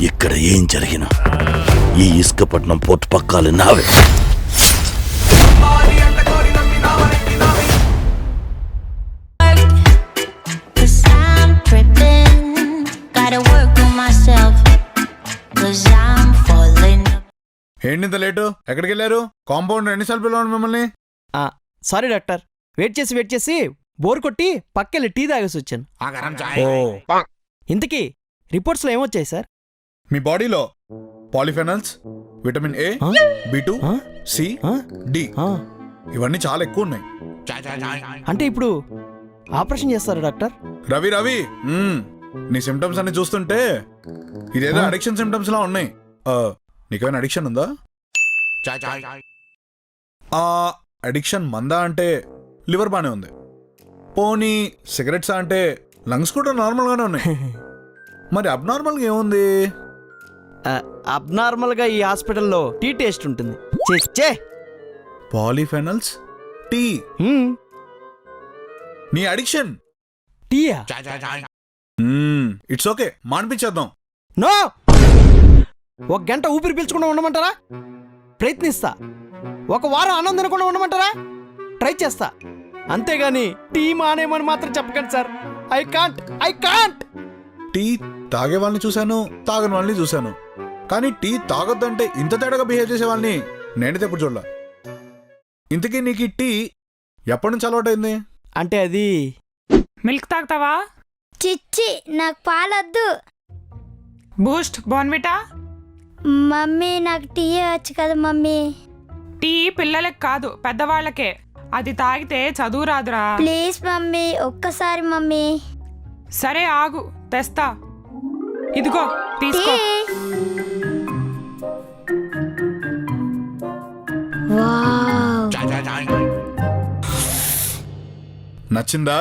ఇక్కడ ఏం జరిగినా ఈ ఇసుకపట్నం పోర్టు పక్కాలు నావే. ఏంటింత లేటు? ఎక్కడికి వెళ్ళారు? కాంపౌండ్ ఎన్నిసార్లు పిలవండి మిమ్మల్ని? సారీ డాక్టర్, వెయిట్ చేసి బోర్ కొట్టి పక్కెళ్ళి టీ తాగేసి వచ్చాను. ఇంతకీ రిపోర్ట్స్లో ఏమొచ్చాయి సార్? మీ బాడీలో polyphenols, vitamin A, B2, C, D ఇవన్నీ చాలా ఎక్కువ ఉన్నాయి. అంటే ఇప్పుడు ఆపరేషన్ చేస్తారా డాక్టర్? రవి నీ సిమ్టమ్స్ అన్ని చూస్తుంటే ఇదేదో అడిక్షన్ సిమ్టమ్స్ లా ఉన్నాయి. నీకేమైనా అడిక్షన్ ఉందా? అడిక్షన్ మందా అంటే లివర్ బానే ఉంది. పోనీ సిగరెట్స్ అంటే లంగ్స్ కూడా నార్మల్ గానే ఉన్నాయి. మరి అబ్నార్మల్గా ఏముంది? అబ్నార్మల్గా ఈ హాస్పిటల్లో టీ టేస్ట్ ఉంటుంది. చే పాలిఫెనల్స్, టీ. నీ అడిక్షన్ టీయా? ఇట్స్ ఓకే, మానిపించేద్దాం. నో, ఒక గంట ఊపిరి పీల్చకుండా ఉండమంటారా? ప్రయత్నిస్తా. ఒక వారం అన్నం తినకుండా ఉండమంటారా? ట్రై చేస్తా. అంతేగాని టీ మానేమని మాత్రం చెప్పకండి సార్. I can't. టీ తాగే వాళ్ళని చూశాను, తాగని వాళ్ళని చూశాను. కానీ టీ తాగొద్దంటే ఇంత తేడాగా బిహేవ్ చేసే వాళ్ళని నేనైతే ఎప్పుడు చూడలా. ఇంతకీ నీకు టీ ఎప్పటి నుంచి అలవాటైంది? అంటే అది మిల్క్ తాగుతావా? చిచ్చి, నాకు పాలొద్దు. బూస్ట్, బోర్న్విటా? మమ్మీ నాకు టీ వచ్చు కదా మమ్మీ. టీ పిల్లలకి కాదు, పెద్దవాళ్ళకే. అది తాగితే చదువు రాదురా. ప్లీజ్ మమ్మీ, ఒక్కసారి మమ్మీ. సరే ఆగు, తెస్తా. ఇదిగో తీసుకో. నచ్చిందా?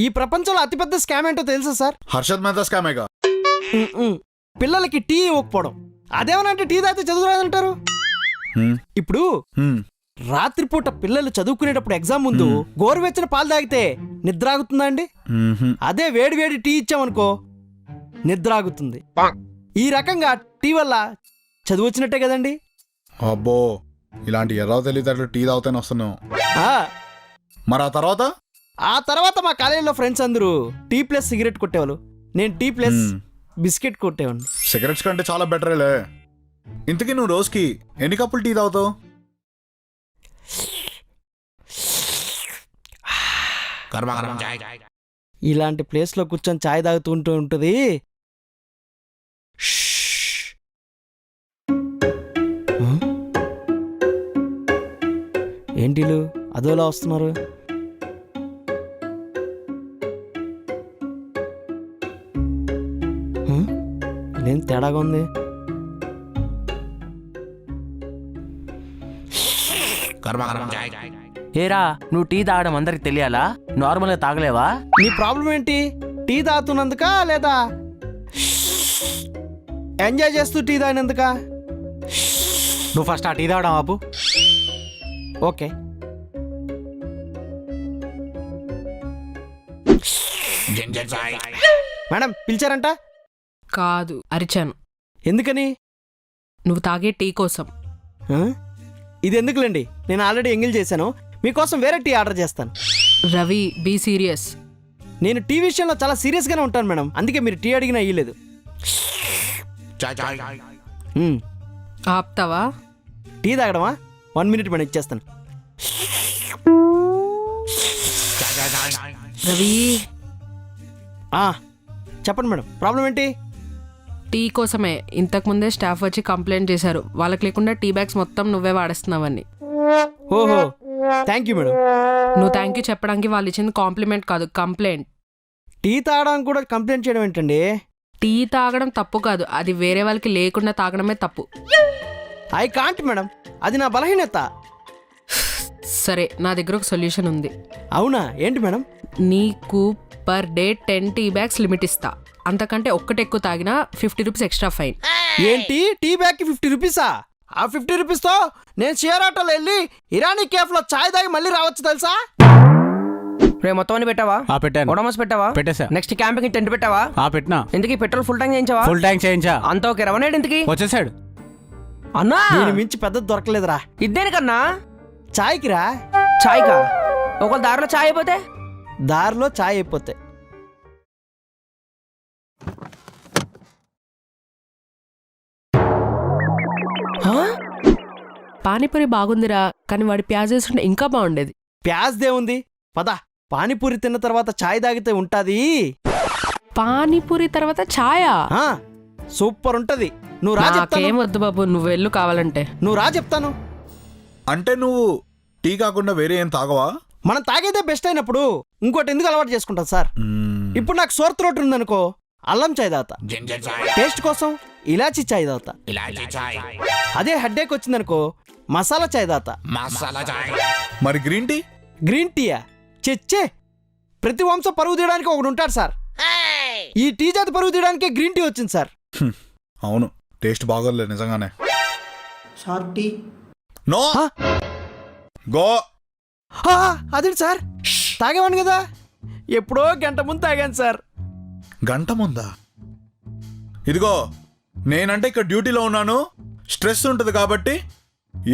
ఈ ప్రపంచంలో అతిపెద్ద స్కామ్ ఏంటో తెలుసా సార్? హర్షద్ మెహతా స్కామేగా. పిల్లలకి టీ ఇవ్వకపోవడం. అదేమనంటే టీ తాగితే చదువు రాదంటారు. ఇప్పుడు రాత్రిపూట పిల్లలు చదువుకునేటప్పుడు ఎగ్జామ్ ముందు గోరువెచ్చని పాలు తాగితే నిద్ర ఆగుతుందా అండి? అదే వేడి టీ ఇచ్చామనుకో నిద్ర ఆగుతుంది. ఈ రకంగా టీ వల్ల చదువు వచ్చినట్టే కదండి. అబ్బో, ఇలాంటి ఎర్రవ తెలియదు టీ తాగుతానే వస్తున్నావు. మరి ఆ తర్వాత మా కాలేజీలో ఫ్రెండ్స్ అందరూ టీ ప్లస్ సిగరెట్ కొట్టేవాళ్ళు. నేను టీ ప్లస్ బిస్కెట్ కొట్టేవాడిని. సిగరెట్స్ కంటే చాలా బెటరేలే. ఇంతకీ నువ్వు రోజుకి ఎన్ని కప్పులు టీ తాగుతావు? ఇలాంటి ప్లేస్లో కూర్చొని ఛాయ్ తాగుతూ ఉంటుంది. ఏంటిలు అదోలా వస్తున్నారు? ఇదేం తేడాగా ఉంది? ఏరా, నువ్వు టీ తాగడం అందరికి తెలియాలా? నార్మల్గా తాగలేవా? నీ ప్రాబ్లం ఏంటి? టీ తాగుతున్నందుక లేదా ఎంజాయ్ చేస్తూ టీ తాగినందుక? నువ్వు ఫస్ట్ ఆ టీ తాగడం ఆపు. ఓకే. మేడం పిలిచారంట? కాదు, అరిచాను. ఎందుకని? నువ్వు తాగే టీ కోసం. ఇది ఎందుకులేండి, నేను ఆల్రెడీ ఎంగిల్ చేశాను. మీకోసం వేరే టీ ఆర్డర్ చేస్తాను. Ravi, be serious. నేను టీ విషయంలో చాలా సీరియస్గానే ఉంటాను మేడం. అందుకే మీరు టీ అడిగినా ఇయ్యలేదు. ఆపుతావా? టీ తాగడమా? 1 minute మేడం, ఇచ్చేస్తాను. రవి, చెప్పండి మేడం, ప్రాబ్లం ఏంటి? టీ కోసమే ఇంతకుముందే స్టాఫ్ వచ్చి కంప్లైంట్ చేశారు. వాళ్ళకి లేకుండా టీ బ్యాగ్స్ మొత్తం నువ్వే వాడేస్తున్నావని. ఓహో, థ్యాంక్ యూ మేడం. నువ్వు థ్యాంక్ యూ చెప్పడానికి వాళ్ళు ఇచ్చింది కాంప్లిమెంట్ కాదు, కంప్లైంట్. టీ తాగడానికి కూడా కంప్లైంట్ చేయడం ఏంటండి? టీ తాగడం తప్పు కాదు, అది వేరే వాళ్ళకి లేకుండా తాగడమే తప్పు. ఐ కాంట్ మేడం, అది నా బలహీనత. సరే, నా దగ్గర ఒక సొల్యూషన్ ఉంది. అవునా? ఏంటి మేడం? నీకు per day 10 tea bags limit ఇస్తా. అంతకంటే ఒక్కటి ఎక్కువ తాగినా 50 రూపీస్ ఎక్స్ట్రా ఫైన్. ఏంటి, టీ బ్యాగ్కి 50 రూపీసా? ఆ 50 రూపీస్తో నేను షేర్ ఆటోలో వెళ్ళి ఇరానీ కేఫ్లో ఛాయ్ తాగి మళ్ళీ రావచ్చు తెలుసా? రే మొత్తం అన్ని పెట్టావా? పెట్టాను. ఓడమస్ పెట్టావా? పెట్టేసా. నెక్స్ట్ క్యాంపింగ్ టెంట్ పెట్టావా? పెట్టినా. ఇంతకీ పెట్రోల్ ఫుల్ ట్యాంక్ చేయించావా? ఫుల్ ట్యాంక్ చేయించా. అంత ఓకే. రవణేడు ఇంతకీ వచ్చేసాడు. అన్నా దీని మించి పెద్దది దొరకలేదురా. ఇదేనికన్నా? చాయ్కి రా. చాయ్కా? ఒకవేళ దారిలో చాయ్ అయిపోతే? దారిలో చాయ్ అయిపోతే పానీపూరి బాగుందిరా, కానీ వాడి ప్యాజ్ వేస్తుంటే ఇంకా బాగుండేది. ప్యాజ్ దేవుంది. పద, పానీపూరి తిన్న తర్వాత చాయ్ తాగితే ఉంటాది. పానీపూరి తర్వాత ఛాయా? ఆ, సూపర్ ఉంటది. నువ్వు రా చెప్తాను. నాకేం వద్దు బాబు, నువ్వు వెళ్ళు కావాలంటే. నువ్వు రా చెప్తాను. అంటే నువ్వు టీ కాకుండా వేరే ఏం తాగవా? మనం తాగేదే బెస్ట్ అయినప్పుడు ఇంకోటి ఎందుకు అలవాటు చేసుకుంటాం సార్? ఇప్పుడు నాకు సోర్ త్రోట్ ఉందనుకో, అల్లం చాయ్ తాగుతా. టేస్ట్ కోసం ఇలాచీ చాయ్ తాగుతా. అదే హెడ్ఏక్ వచ్చిందనుకో, మసాలా చాయ్ తాగుతా. మరి గ్రీన్ టీ? గ్రీన్ టీయా? చెచ్చే, ప్రతి వంశం పరుగు తీయడానికి ఒకడు ఉంటాడు సార్. ఈ టీ జాతి పరుగు తీయడానికే గ్రీన్ టీ వచ్చింది సార్. అవును, టేస్ట్ బాగోలే నిజంగానే. Short tea no go. అదేంటి సార్, తాగేవాను కదా. ఎప్పుడో గంట ముందు తాగాను సార్. గంట ముందా? ఇదిగో, నేనంటే ఇక్కడ డ్యూటీలో ఉన్నాను, స్ట్రెస్ ఉంటుంది కాబట్టి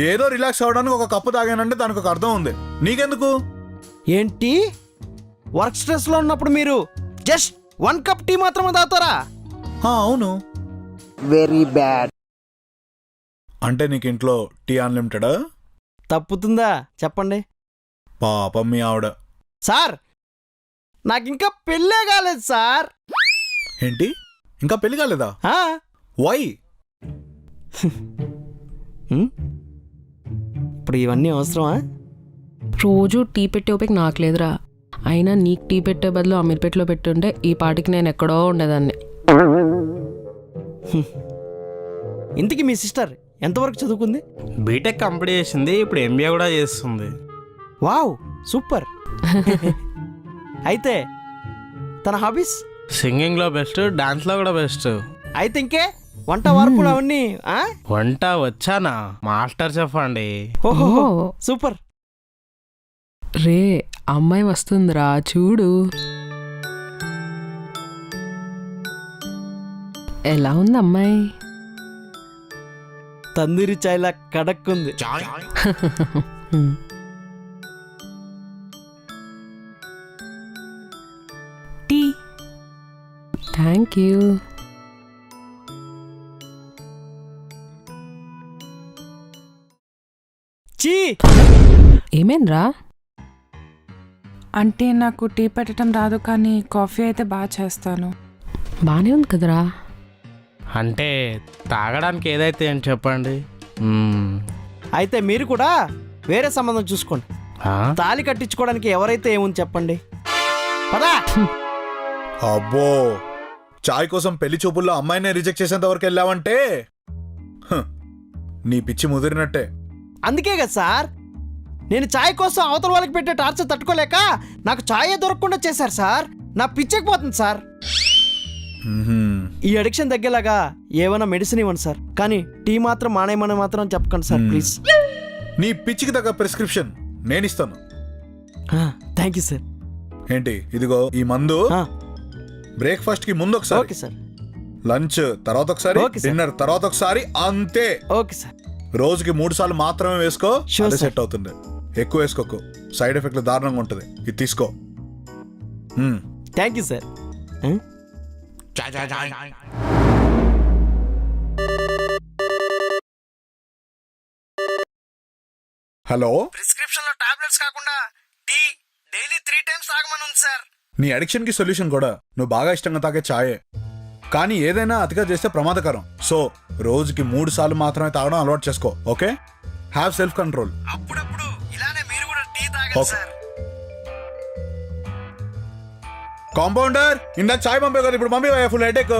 ఏదో రిలాక్స్ అవ్వడానికి ఒక కప్పు తాగానంటే దానికి ఒక అర్థం ఉంది. నీకెందుకు? ఏంటి, వర్క్ స్ట్రెస్ లో ఉన్నప్పుడు మీరు జస్ట్ 1 కప్ టీ మాత్రమే తాగుతారా? అవును. Very bad. అంటే నీకు ఇంట్లో టీ అన్లిమిటెడా? తప్పుతుందా చెప్పండి. పాపం మీ ఆవిడ. సార్, నాకు ఇంకా పెళ్ళే కాలేదు సార్. ఏంటి, ఇంకా పెళ్లి కాలేదా? ఆ, వై? ఇప్పుడు ఇవన్నీ అవసరమా? రోజు టీ పెట్టే ఓపిక నాకు లేదురా. అయినా నీకు టీ పెట్టే బదులు అమీర్పేటలో పెట్టుంటే ఈ పాటికి నేను ఎక్కడో ఉండేదాన్ని. ఇంతకీ మీ సిస్టర్ ఎంతవరకు చదువుకుంది? బీటెక్ కంప్లీట్ చేసింది, ఇప్పుడు ఎంబీఏ కూడా చేస్తుంది. Wow, super. అయితే తన హాబీస్? సింగింగ్ లో బెస్ట్, డాన్స్ లో కూడా బెస్ట్. అయితే ఇంకే వంట వార్పులు అవన్నీ? వంట వచ్చానా? మాస్టర్ చెఫ్ అండి. ఓహో, ఓ. సూపర్. రే, అమ్మాయి వస్తుందిరా చూడు. ఎలా ఉంది అమ్మాయి? తందూరి చాయ్లా కడక్కుంది. టీ. Thank you. చీ, ఏమేంరా? అంటే నాకు టీ పెట్టడం రాదు, కానీ కాఫీ అయితే బాగా చేస్తాను. బానే ఉంది కదరా. అంటే తాగడానికి ఏదైతే అని చెప్పండి. అయితే మీరు కూడా వేరే సంబంధం చూసుకోండి. ఆ? తాళి కట్టించుకోవడానికి ఎవరైతే ఏముంది చెప్పండి. పదా. అబ్బో, చాయ్ కోసం పెళ్లి చూపుల్లో అమ్మాయినే రిజెక్ట్ చేసేంత వరకు వెళ్ళావంటే నీ పిచ్చి ముదిరినట్టే. అందుకే కదా సార్, నేను ఛాయ్ కోసం అవతల వాళ్ళకి పెట్టే టార్చర్ తట్టుకోలేక నాకు ఛాయే దొరకకుండా చేశారు సార్. నా పిచ్చెక్కిపోతుంది సార్. ఈ అడిక్షన్ తగ్గేలాగా ఏమైనా మెడిసిన్ ఇవ్వండి సార్, కానీ టీ మాత్రం మానేయమని మాత్రం చెప్పకండి సార్ ప్లీజ్. నీ పిచ్చికి తగ్గ ప్రిస్క్రిప్షన్ నేను ఇస్తాను. Thank you sir. ఏంటి, ఇదిగో ఈ మందు బ్రేక్ఫాస్ట్ కి ముందు ఒకసారి, ఓకే సార్. లంచ్ తర్వాత ఒకసారి, ఓకే సార్. డిన్నర్ తర్వాత ఒకసారి, అంతే. Okay sir. రోజుకి 3 సార్లు మాత్రమే వేసుకో, Sure, అదే sir. సెట్ అవుతుంది. ఎక్కువ వేసుకోకు, సైడ్ ఎఫెక్ట్లు దారుణంగా ఉంటుంది. ఇది తీసుకో. Thank you sir. Hello, prescription లో టాబ్లెట్స్ కాకుండా టీ డైలీ 3 టైమ్స్ తాగమని ఉంది సార్. నీ అడిక్షన్ కి సొల్యూషన్ కూడా నువ్వు బాగా ఇష్టంగా తాగే ఛాయే. కానీ ఏదైనా అతిగా చేస్తే ప్రమాదకరం. సో రోజుకి 3 సార్లు మాత్రమే తాగడం అలవాటు చేసుకో. Okay, have self control. అప్పుడప్పుడు ఇలానే మీరు కూడా టీ తాగండి సార్. కాంపౌండర్, ఇందాక చాయ్ పంపే కదా, ఇప్పుడు పంపి ఫుల్ హెడేక్.